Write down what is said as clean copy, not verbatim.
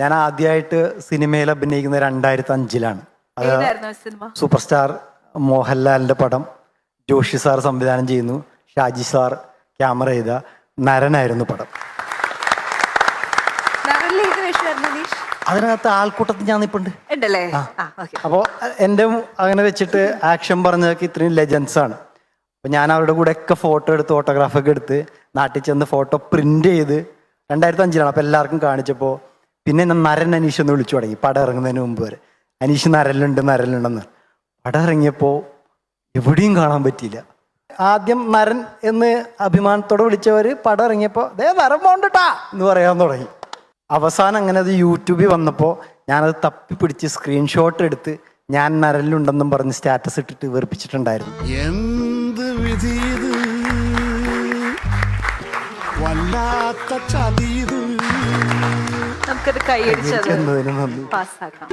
ഞാൻ ആദ്യമായിട്ട് സിനിമയിൽ അഭിനയിക്കുന്നത് 2005-ലാണ്. സൂപ്പർ സ്റ്റാർ മോഹൻലാലിന്റെ പടം. ജോഷി സാർ സംവിധാനം ചെയ്യുന്നു, ഷാജി സാർ ക്യാമറ ചെയ്ത നരനായിരുന്നു പടം. അതിനകത്ത് ആൾക്കൂട്ടത്തിൽ ഞാൻ നിൽപ്പുണ്ട്. അപ്പോൾ എൻ്റെ അങ്ങനെ വെച്ചിട്ട് ആക്ഷൻ പറഞ്ഞതൊക്കെ ഇത്രയും ലെജൻസ് ആണ്. അപ്പം ഞാൻ അവരുടെ കൂടെ ഒക്കെ ഫോട്ടോ എടുത്ത് ഓട്ടോഗ്രാഫൊക്കെ എടുത്ത് നാട്ടിൽ ചെന്ന് ഫോട്ടോ പ്രിന്റ് ചെയ്ത് 2005-ലാണ്. അപ്പം എല്ലാവർക്കും കാണിച്ചപ്പോൾ പിന്നെ എന്നെ നരൻ അനീഷ് എന്ന് വിളിച്ചു തുടങ്ങി. പടം ഇറങ്ങുന്നതിന് മുമ്പ് വരെ അനീഷ് നരലുണ്ടെന്ന്. പടം ഇറങ്ങിയപ്പോൾ എവിടെയും കാണാൻ പറ്റിയില്ല. ആദ്യം നരൻ എന്ന് അഭിമാനത്തോടെ വിളിച്ചവർ പടം ഇറങ്ങിയപ്പോൾ ദേ നരൻ പോണ്ടട്ടാ എന്ന് പറയാൻ തുടങ്ങി. അവസാനം അങ്ങനെ അത് യൂട്യൂബിൽ വന്നപ്പോൾ ഞാനത് തപ്പിപ്പിടിച്ച് സ്ക്രീൻഷോട്ട് എടുത്ത് ഞാൻ നരലുണ്ടെന്നും പറഞ്ഞ് സ്റ്റാറ്റസ് ഇട്ടിട്ട് വെറുപ്പിച്ചിട്ടുണ്ടായിരുന്നു. എന്ത് വിധി വല്ലാത്ത ചതിയത്. നമുക്കത് കൈയടിച്ചത് എന്നതിന് നന്ദി. പാസ്സാക്കാം.